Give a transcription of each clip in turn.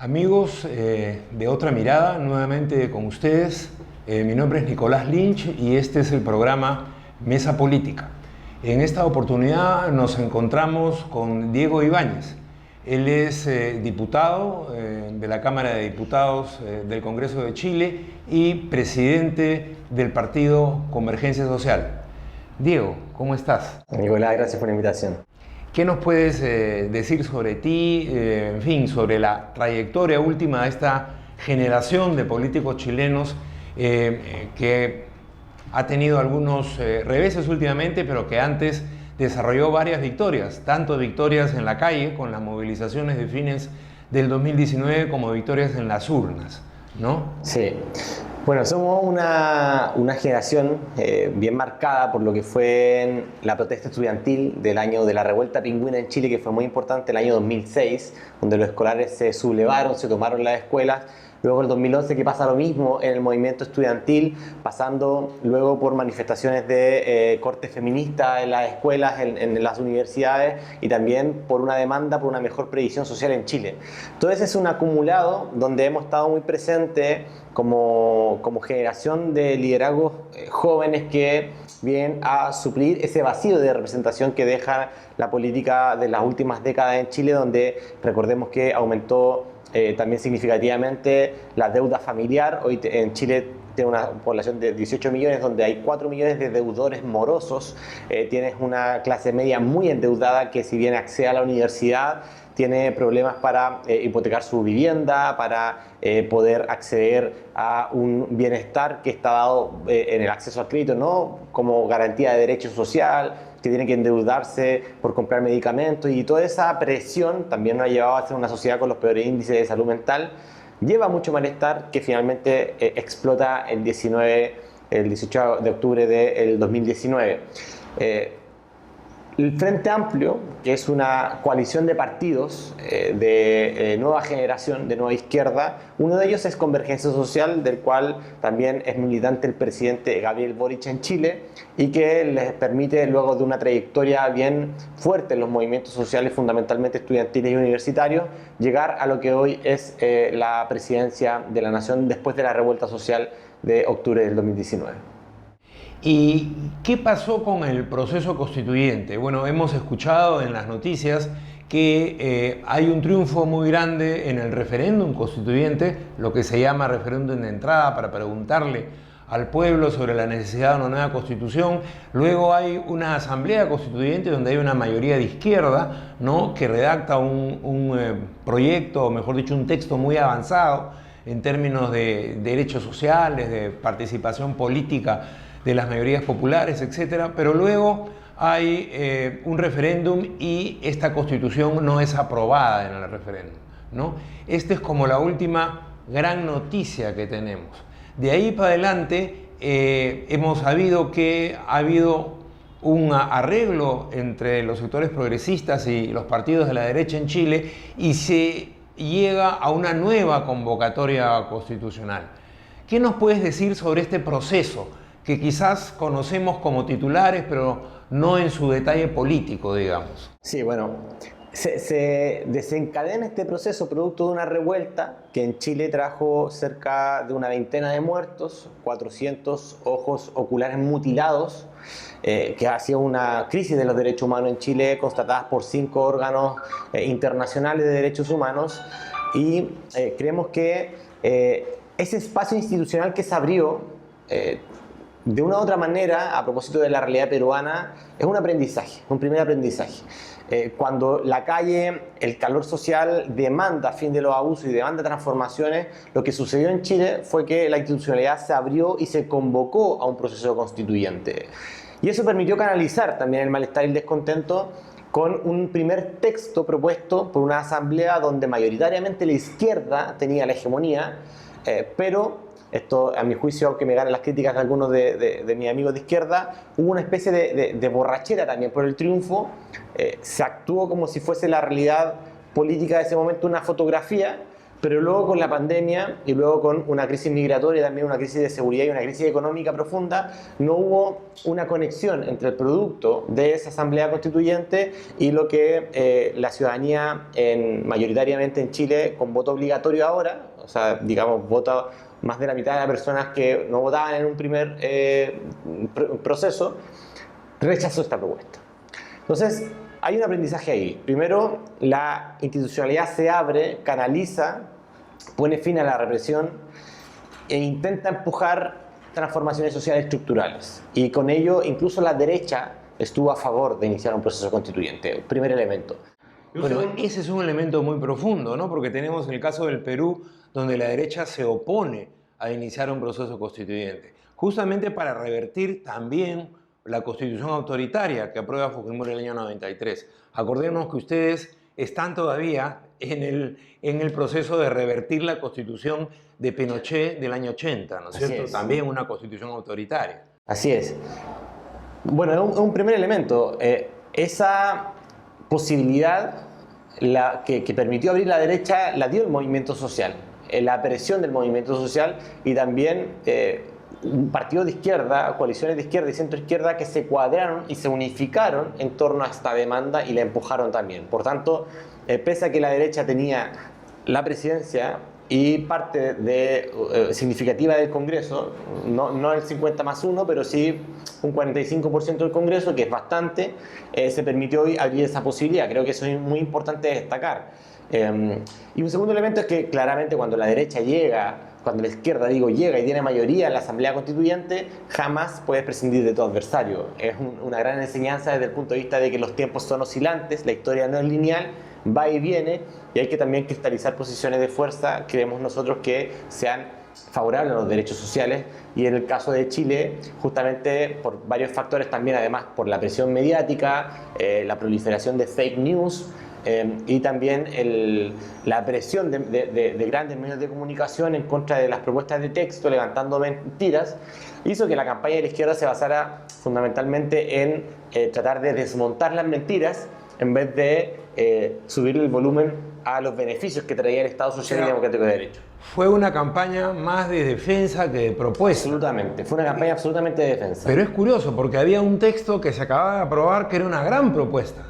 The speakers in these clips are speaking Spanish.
Amigos de Otra Mirada, nuevamente con ustedes. Mi nombre es Nicolás Lynch y este es el programa Mesa Política. En esta oportunidad nos encontramos con Diego Ibáñez. Él es diputado de la Cámara de Diputados del Congreso de Chile y presidente del partido Convergencia Social. Diego, ¿cómo estás? Nicolás, gracias por la invitación. ¿Qué nos puedes decir sobre ti, en fin, sobre la trayectoria última de esta generación de políticos chilenos que ha tenido algunos reveses últimamente, pero que antes desarrolló varias victorias, tanto victorias en la calle con las movilizaciones de fines del 2019 como victorias en las urnas, ¿no? Sí. Bueno, somos una generación bien marcada por lo que fue la protesta estudiantil del año de la revuelta pingüina en Chile, que fue muy importante, el año 2006, donde los escolares se sublevaron, se tomaron las escuelas. Luego en el 2011 que pasa lo mismo en el movimiento estudiantil, pasando luego por manifestaciones de corte feminista en las escuelas, en las universidades, y también por una demanda por una mejor previsión social en Chile. Todo ese es un acumulado donde hemos estado muy presentes como generación de liderazgos jóvenes que vienen a suplir ese vacío de representación que deja la política de las últimas décadas en Chile, donde recordemos que aumentó también significativamente la deuda familiar. Hoy en Chile tiene una población de 18 millones, donde hay 4 millones de deudores morosos. Tienes una clase media muy endeudada que, si bien accede a la universidad, tiene problemas para hipotecar su vivienda, para poder acceder a un bienestar que está dado en el acceso al crédito, ¿no? Como garantía de derecho social, que tiene que endeudarse por comprar medicamentos, y toda esa presión también nos ha llevado a ser una sociedad con los peores índices de salud mental. Lleva mucho malestar que finalmente explota el 18 de octubre del 2019. El Frente Amplio, que es una coalición de partidos de nueva generación, de nueva izquierda, uno de ellos es Convergencia Social, del cual también es militante el presidente Gabriel Boric en Chile, y que les permite, luego de una trayectoria bien fuerte en los movimientos sociales, fundamentalmente estudiantiles y universitarios, llegar a lo que hoy es la presidencia de la nación después de la revuelta social de octubre del 2019. ¿Y qué pasó con el proceso constituyente? Bueno, hemos escuchado en las noticias que hay un triunfo muy grande en el referéndum constituyente, lo que se llama referéndum de entrada, para preguntarle al pueblo sobre la necesidad de una nueva constitución. Luego hay una asamblea constituyente donde hay una mayoría de izquierda, ¿no?, que redacta un proyecto, o mejor dicho, un texto muy avanzado en términos de derechos sociales, de participación política de las mayorías populares, etcétera, pero luego hay un referéndum y esta constitución no es aprobada en el referéndum, ¿no? Esta es como la última gran noticia que tenemos. De ahí para adelante hemos sabido que ha habido un arreglo entre los sectores progresistas y los partidos de la derecha en Chile y se llega a una nueva convocatoria constitucional. ¿Qué nos puedes decir sobre este proceso que quizás conocemos como titulares, pero no en su detalle político, digamos? Sí, bueno, se desencadena este proceso producto de una revuelta que en Chile trajo cerca de una veintena de muertos, 400 ojos oculares mutilados, que ha sido una crisis de los derechos humanos en Chile constatadas por 5 órganos internacionales de derechos humanos, y creemos que ese espacio institucional que se abrió de una u otra manera, a propósito de la realidad peruana, es un aprendizaje, un primer aprendizaje. Cuando la calle, el calor social demanda fin de los abusos y demanda transformaciones, lo que sucedió en Chile fue que la institucionalidad se abrió y se convocó a un proceso constituyente. Y eso permitió canalizar también el malestar y el descontento con un primer texto propuesto por una asamblea donde mayoritariamente la izquierda tenía la hegemonía, pero esto, a mi juicio, aunque me ganen las críticas de algunos de mis amigos de izquierda, hubo una especie de borrachera también por el triunfo. Se actuó como si fuese la realidad política de ese momento una fotografía, Pero luego con la pandemia y luego con una crisis migratoria, también una crisis de seguridad y una crisis económica profunda, no hubo una conexión entre el producto de esa asamblea constituyente y lo que la ciudadanía mayoritariamente en Chile, con voto obligatorio ahora, o sea, digamos, vota más de la mitad de las personas que no votaban en un primer proceso, rechazó esta propuesta. Entonces, hay un aprendizaje ahí. Primero, la institucionalidad se abre, canaliza, pone fin a la represión e intenta empujar transformaciones sociales estructurales. Y con ello, incluso la derecha estuvo a favor de iniciar un proceso constituyente. El primer elemento. Bueno, ese es un elemento muy profundo, ¿no? Porque tenemos el caso del Perú, donde la derecha se opone a iniciar un proceso constituyente, justamente para revertir también la constitución autoritaria que aprueba Fujimori en el año 93. Acordémonos que ustedes están todavía en el proceso de revertir la constitución de Pinochet del año 80, ¿no es cierto? También una constitución autoritaria. Así es. Bueno, es un primer elemento. Esa posibilidad que permitió abrir la derecha la dio el movimiento social, la presión del movimiento social y también un partido de izquierda, coaliciones de izquierda y centro-izquierda que se cuadraron y se unificaron en torno a esta demanda y la empujaron también. Por tanto, pese a que la derecha tenía la presidencia y parte significativa del Congreso, no el 50+1, pero sí un 45% del Congreso, que es bastante, se permitió hoy abrir esa posibilidad. Creo que eso es muy importante destacar. Y un segundo elemento es que claramente cuando la derecha cuando la izquierda llega y tiene mayoría en la Asamblea Constituyente, jamás puedes prescindir de tu adversario. Es una gran enseñanza desde el punto de vista de que los tiempos son oscilantes, la historia no es lineal, va y viene, y hay que también cristalizar posiciones de fuerza, creemos nosotros, que sean favorables a los derechos sociales, y en el caso de Chile, justamente por varios factores también, además por la presión mediática, la proliferación de fake news, y también la presión de grandes medios de comunicación en contra de las propuestas de texto, levantando mentiras, hizo que la campaña de la izquierda se basara fundamentalmente en tratar de desmontar las mentiras en vez de subir el volumen a los beneficios que traía el Estado Social y Democrático de Derecho. Fue una campaña más de defensa que de propuesta. Absolutamente, fue una campaña absolutamente de defensa. Pero es curioso porque había un texto que se acababa de aprobar que era una gran propuesta,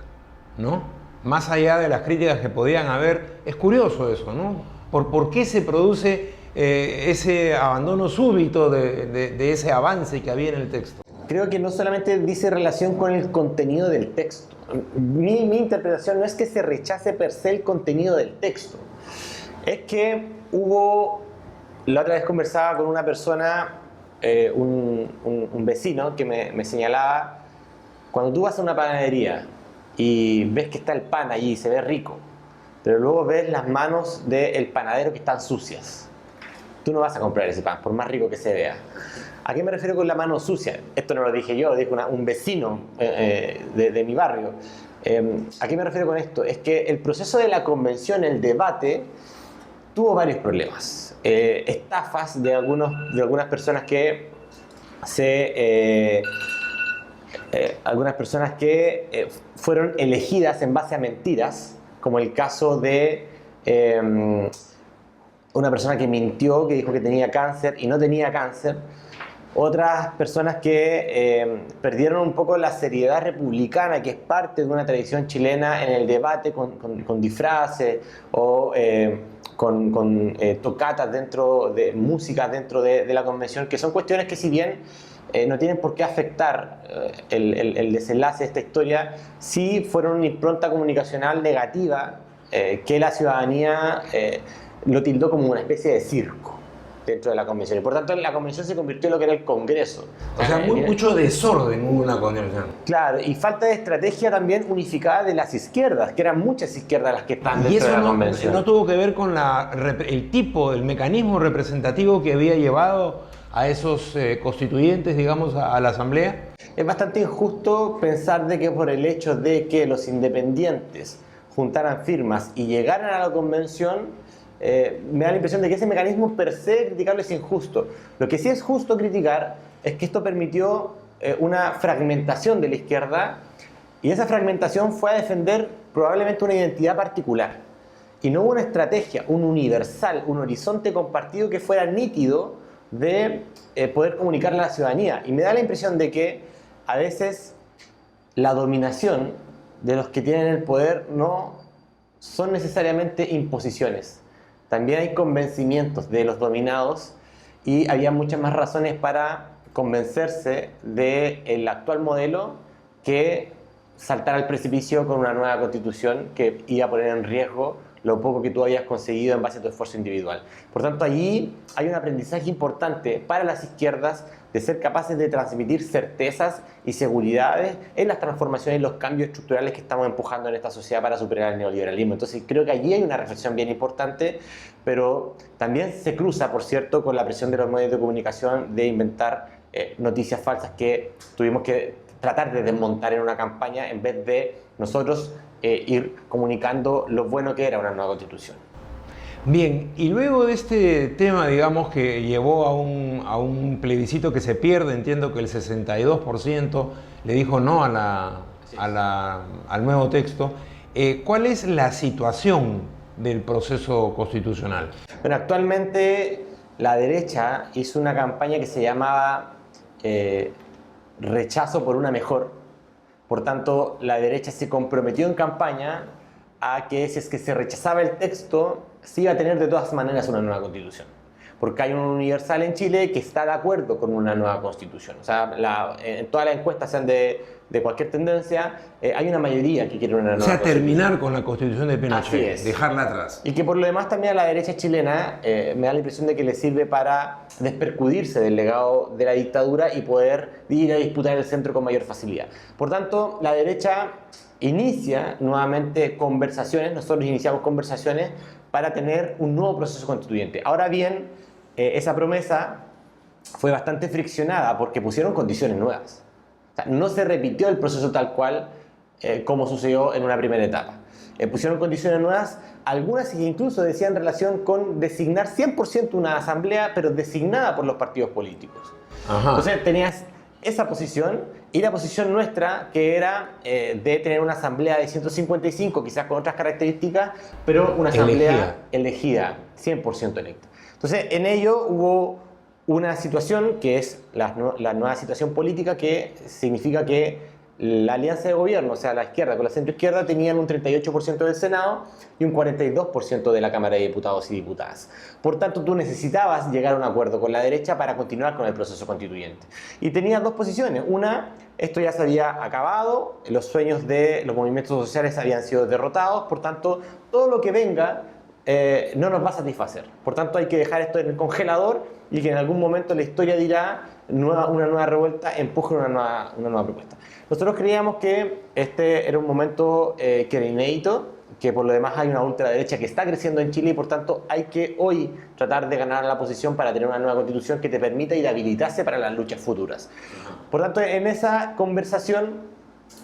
¿no? Más allá de las críticas que podían haber, es curioso eso, ¿no? ¿Por qué se produce ese abandono súbito de ese avance que había en el texto? Creo que no solamente dice relación con el contenido del texto. Mi interpretación no es que se rechace per se el contenido del texto. Es que la otra vez conversaba con una persona, un vecino, que me señalaba, cuando tú vas a una panadería y ves que está el pan allí y se ve rico, pero luego ves las manos del panadero que están sucias, tú no vas a comprar ese pan, por más rico que se vea. ¿A qué me refiero con la mano sucia? Esto no lo dije yo, lo dijo un vecino de mi barrio. ¿A qué me refiero con esto? Es que el proceso de la convención, el debate, tuvo varios problemas. Estafas de algunas personas que fueron elegidas en base a mentiras, como el caso de una persona que mintió, que dijo que tenía cáncer y no tenía cáncer. Otras personas que perdieron un poco la seriedad republicana, que es parte de una tradición chilena en el debate, con disfraces o con tocatas dentro de música dentro de la convención, que son cuestiones que, si bien no tienen por qué afectar el desenlace de esta historia, sí fueron una impronta comunicacional negativa que la ciudadanía lo tildó como una especie de circo dentro de la convención. Y por tanto, la convención se convirtió en lo que era el Congreso. O sea, mucho desorden hubo en la convención. Claro, y falta de estrategia también unificada de las izquierdas, que eran muchas izquierdas las que están dentro de la convención. ¿Y eso no tuvo que ver con el mecanismo representativo que había llevado a esos constituyentes, digamos, a la Asamblea? Es bastante injusto pensar de que por el hecho de que los independientes juntaran firmas y llegaran a la convención, me da la impresión de que ese mecanismo per se criticable es injusto. Lo que sí es justo criticar es que esto permitió una fragmentación de la izquierda, y esa fragmentación fue a defender probablemente una identidad particular. y no hubo una estrategia, un universal, un horizonte compartido que fuera nítido de poder comunicarle a la ciudadanía. Y me da la impresión de que a veces la dominación de los que tienen el poder no son necesariamente imposiciones. También hay convencimientos de los dominados y había muchas más razones para convencerse del actual modelo que saltar al precipicio con una nueva constitución que iba a poner en riesgo lo poco que tú habías conseguido en base a tu esfuerzo individual. Por tanto, allí hay un aprendizaje importante para las izquierdas de ser capaces de transmitir certezas y seguridades en las transformaciones y los cambios estructurales que estamos empujando en esta sociedad para superar el neoliberalismo. Entonces, creo que allí hay una reflexión bien importante, pero también se cruza, por cierto, con la presión de los medios de comunicación de inventar noticias falsas que tuvimos que tratar de desmontar en una campaña en vez de nosotros ir comunicando lo bueno que era una nueva constitución. Bien, y luego de este tema, digamos, que llevó a un plebiscito que se pierde, entiendo que el 62% le dijo no al nuevo texto, ¿cuál es la situación del proceso constitucional? Bueno, actualmente la derecha hizo una campaña que se llamaba Rechazo por una mejor. Por tanto, la derecha se comprometió en campaña a que si es que se rechazaba el texto, se iba a tener de todas maneras una nueva constitución. Porque hay un universal en Chile que está de acuerdo con una nueva constitución. O sea, en todas las encuestas, sean de cualquier tendencia, hay una mayoría que quiere una nueva constitución. O sea, terminar con la constitución de Pinochet, Así es. Dejarla atrás. Y que por lo demás también a la derecha chilena me da la impresión de que le sirve para despercudirse del legado de la dictadura y poder ir a disputar el centro con mayor facilidad. Por tanto, la derecha inicia nuevamente conversaciones, nosotros iniciamos conversaciones para tener un nuevo proceso constituyente. Ahora bien, esa promesa fue bastante friccionada porque pusieron condiciones nuevas. O sea, no se repitió el proceso tal cual como sucedió en una primera etapa. Pusieron condiciones nuevas, algunas que incluso decían relación con designar 100% una asamblea, pero designada por los partidos políticos. Ajá. Entonces tenías esa posición y la posición nuestra, que era de tener una asamblea de 155, quizás con otras características, pero una asamblea elegida 100% electa. Entonces, en ello hubo una situación que es la nueva situación política, que significa que la alianza de gobierno, o sea, la izquierda con la centroizquierda, tenían un 38% del Senado y un 42% de la Cámara de Diputados y Diputadas. Por tanto, tú necesitabas llegar a un acuerdo con la derecha para continuar con el proceso constituyente. Y tenías dos posiciones. Una, esto ya se había acabado, los sueños de los movimientos sociales habían sido derrotados, por tanto, todo lo que venga no nos va a satisfacer. Por tanto, hay que dejar esto en el congelador y que en algún momento la historia dirá una nueva revuelta, empuje una nueva propuesta. Nosotros creíamos que este era un momento que era inédito, que por lo demás hay una ultraderecha que está creciendo en Chile y por tanto hay que hoy tratar de ganar la posición para tener una nueva constitución que te permita ir habilitarse para las luchas futuras. Por tanto, en esa conversación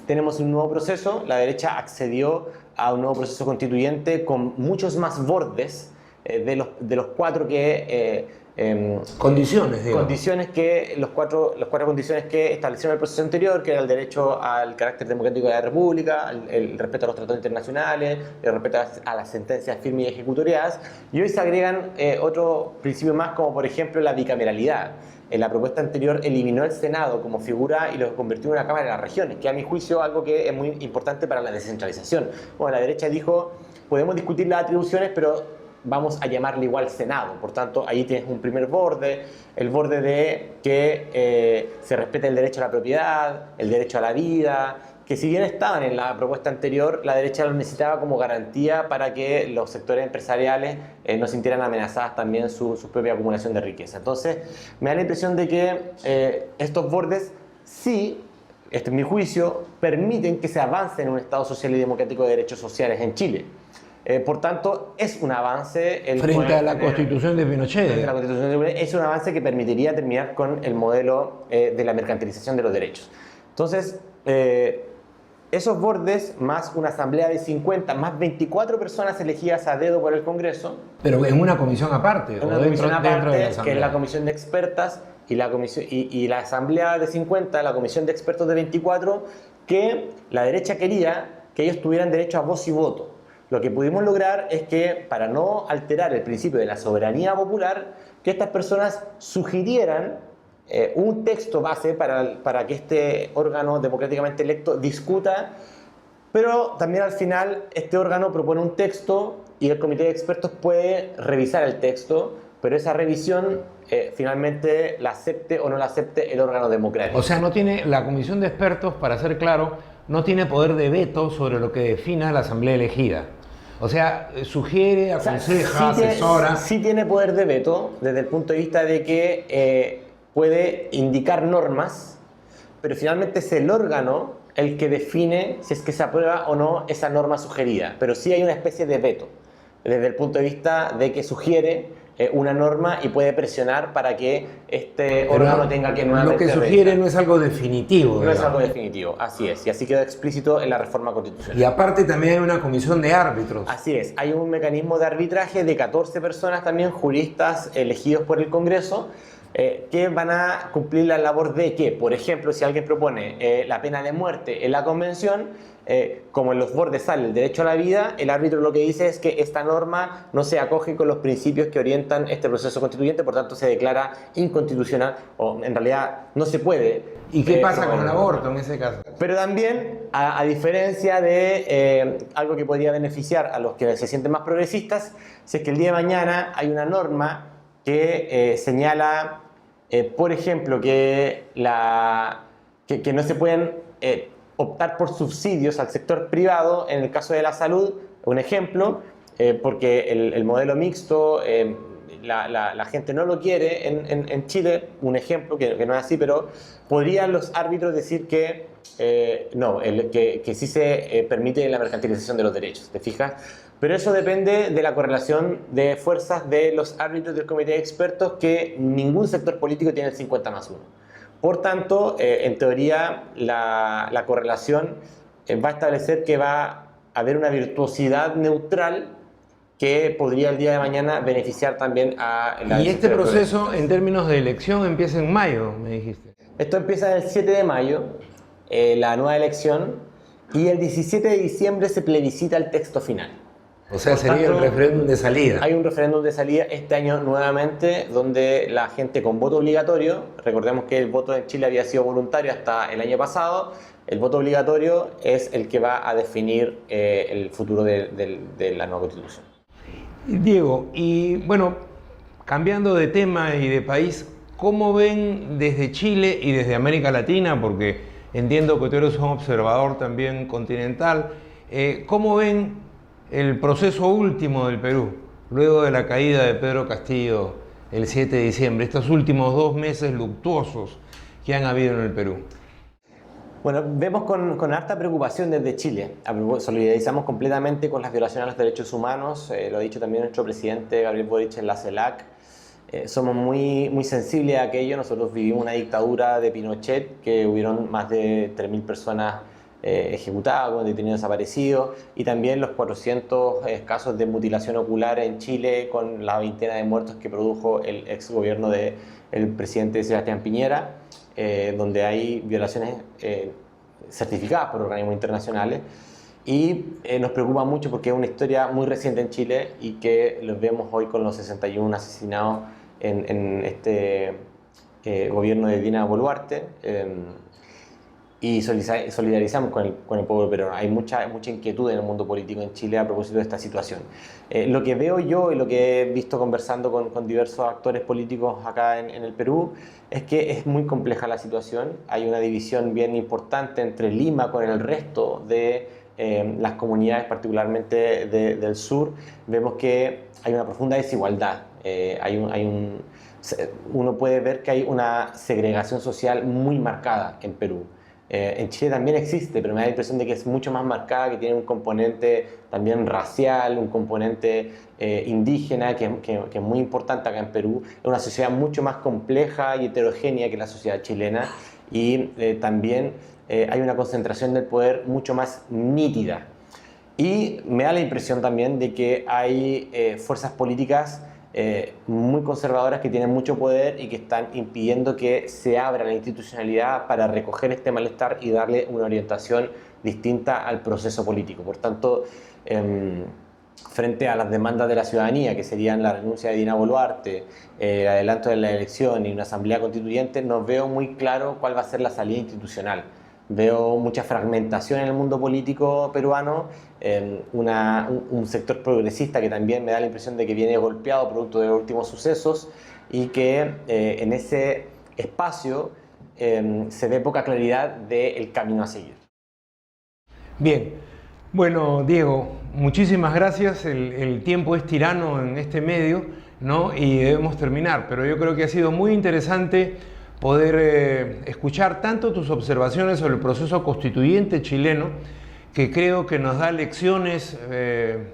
tenemos un nuevo proceso, la derecha accedió a un nuevo proceso constituyente con muchos más bordes de los cuatro que... condiciones, digamos. Condiciones que, las cuatro condiciones que establecieron el proceso anterior, que era el derecho al carácter democrático de la República, el respeto a los tratados internacionales, el respeto a las sentencias firmes y ejecutoriadas, y hoy se agregan otros principios más, como por ejemplo la bicameralidad. En la propuesta anterior eliminó el Senado como figura y lo convirtió en una Cámara de las Regiones, que a mi juicio algo que es muy importante para la descentralización. Bueno, la derecha dijo, podemos discutir las atribuciones, pero vamos a llamarle igual Senado. Por tanto, ahí tienes un primer borde, el borde de que se respete el derecho a la propiedad, el derecho a la vida, que si bien estaban en la propuesta anterior, la derecha lo necesitaba como garantía para que los sectores empresariales no sintieran amenazadas también su propia acumulación de riqueza. Entonces, me da la impresión de que estos bordes sí, este es mi juicio, permiten que se avance en un Estado social y democrático de derechos sociales en Chile. Por tanto, es un avance... Frente a la Constitución de Pinochet. Frente a la Constitución de Pinochet, es un avance que permitiría terminar con el modelo de la mercantilización de los derechos. Entonces, esos bordes, más una asamblea de 50, más 24 personas elegidas a dedo por el Congreso... Pero en una comisión aparte, una o comisión dentro de la aparte, asamblea. que es la comisión de expertas, y la asamblea de 50, la comisión de expertos de 24, que la derecha quería que ellos tuvieran derecho a voz y voto. Lo que pudimos lograr es que, para no alterar el principio de la soberanía popular, que estas personas sugirieran un texto base para que este órgano democráticamente electo discuta, pero también al final este órgano propone un texto y el comité de expertos puede revisar el texto, pero esa revisión finalmente la acepte o no la acepte el órgano democrático. O sea, no tiene la comisión de expertos, para ser claro, no tiene poder de veto sobre lo que defina la asamblea elegida. O sea, sugiere, aconseja, asesora. Sí tiene poder de veto desde el punto de vista de que puede indicar normas, pero finalmente es el órgano el que define si es que se aprueba o no esa norma sugerida. Pero sí hay una especie de veto desde el punto de vista de que sugiere una norma y puede presionar para que este órgano tenga que nuevamente... Lo que sugiere no es algo definitivo. No es algo definitivo, así es. Y así quedó explícito en la reforma constitucional. Y aparte también hay una comisión de árbitros. Así es. Hay un mecanismo de arbitraje de 14 personas también, juristas elegidos por el Congreso, que van a cumplir la labor de que, por ejemplo, si alguien propone la pena de muerte en la Convención, como en los bordes sale el derecho a la vida, el árbitro lo que dice es que esta norma no se acoge con los principios que orientan este proceso constituyente, por tanto se declara inconstitucional, o en realidad no se puede. ¿Y qué pasa con el aborto en ese caso? Pero también, a diferencia de algo que podría beneficiar a los que se sienten más progresistas, si es que el día de mañana hay una norma que señala, por ejemplo, que no se pueden optar por subsidios al sector privado en el caso de la salud, un ejemplo, porque el modelo mixto, la gente no lo quiere en Chile, un ejemplo, que no es así, pero podrían los árbitros decir que no, que sí se permite la mercantilización de los derechos, ¿te fijas? Pero eso depende de la correlación de fuerzas de los árbitros del comité de expertos, que ningún sector político tiene el 50+1. Por tanto, en teoría, la correlación va a establecer que va a haber una virtuosidad neutral que podría el día de mañana beneficiar también a la... Y este proceso, en términos de elección, empieza en mayo, me dijiste. Esto empieza el 7 de mayo, la nueva elección, y el 17 de diciembre se plebiscita el texto final. O sea, sería el referéndum de salida. Hay un referéndum de salida este año nuevamente, donde la gente con voto obligatorio, recordemos que el voto en Chile había sido voluntario hasta el año pasado, el voto obligatorio es el que va a definir el futuro de la nueva Constitución. Diego, y bueno, cambiando de tema y de país, ¿cómo ven desde Chile y desde América Latina? Porque entiendo que tú eres un observador también continental. ¿Cómo ven el proceso último del Perú, luego de la caída de Pedro Castillo el 7 de diciembre, estos últimos 2 meses luctuosos que han habido en el Perú? Bueno, vemos con harta preocupación desde Chile. Solidarizamos completamente con las violaciones a los derechos humanos, lo ha dicho también nuestro presidente Gabriel Boric en la CELAC. Somos muy sensibles a aquello. Nosotros vivimos una dictadura de Pinochet, que hubieron más de 3.000 personas ejecutadas, con detenidos desaparecidos, y también los 400 casos de mutilación ocular en Chile, con la veintena de muertos que produjo el ex gobierno del presidente Sebastián Piñera, donde hay violaciones certificadas por organismos internacionales. Y nos preocupa mucho porque es una historia muy reciente en Chile y que los vemos hoy con los 61 asesinados en este gobierno de Dina Boluarte. Y solidarizamos con el pueblo peruano. Hay mucha inquietud en el mundo político en Chile a propósito de esta situación. Lo que veo yo y lo que he visto conversando con diversos actores políticos acá en el Perú es que es muy compleja la situación. Hay una división bien importante entre Lima con el resto de las comunidades, particularmente del sur. Vemos que hay una profunda desigualdad. Uno puede ver que hay una segregación social muy marcada en Perú. En Chile también existe, pero me da la impresión de que es mucho más marcada, que tiene un componente también racial, un componente indígena, que es muy importante acá en Perú. Es una sociedad mucho más compleja y heterogénea que la sociedad chilena, y también hay una concentración del poder mucho más nítida. Y me da la impresión también de que hay fuerzas políticas muy conservadoras que tienen mucho poder y que están impidiendo que se abra la institucionalidad para recoger este malestar y darle una orientación distinta al proceso político. Por tanto, frente a las demandas de la ciudadanía, que serían la renuncia de Dina Boluarte, el adelanto de la elección y una asamblea constituyente, no veo muy claro cuál va a ser la salida institucional. Veo mucha fragmentación en el mundo político peruano, un sector progresista que también me da la impresión de que viene golpeado producto de los últimos sucesos y que en ese espacio se ve poca claridad del camino a seguir. Bien, bueno, Diego, muchísimas gracias. El tiempo es tirano en este medio, ¿no? Y debemos terminar, pero yo creo que ha sido muy interesante poder escuchar tanto tus observaciones sobre el proceso constituyente chileno, que creo que nos da lecciones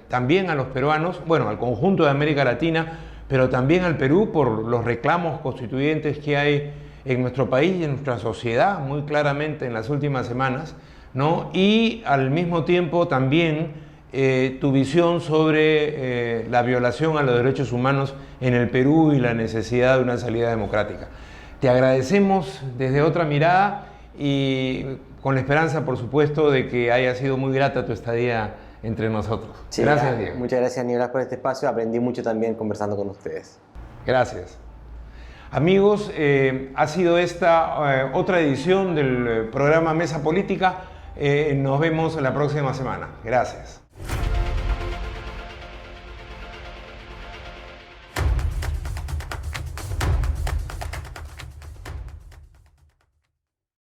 también a los peruanos, bueno, al conjunto de América Latina, pero también al Perú por los reclamos constituyentes que hay en nuestro país y en nuestra sociedad muy claramente en las últimas semanas, ¿no? Y al mismo tiempo también tu visión sobre la violación a los derechos humanos en el Perú y la necesidad de una salida democrática. Te agradecemos desde otra mirada y con la esperanza, por supuesto, de que haya sido muy grata tu estadía entre nosotros. Sí, gracias, Diego. Muchas gracias, Nicolás, por este espacio. Aprendí mucho también conversando con ustedes. Gracias. Amigos, ha sido esta otra edición del programa Mesa Política. Nos vemos la próxima semana. Gracias.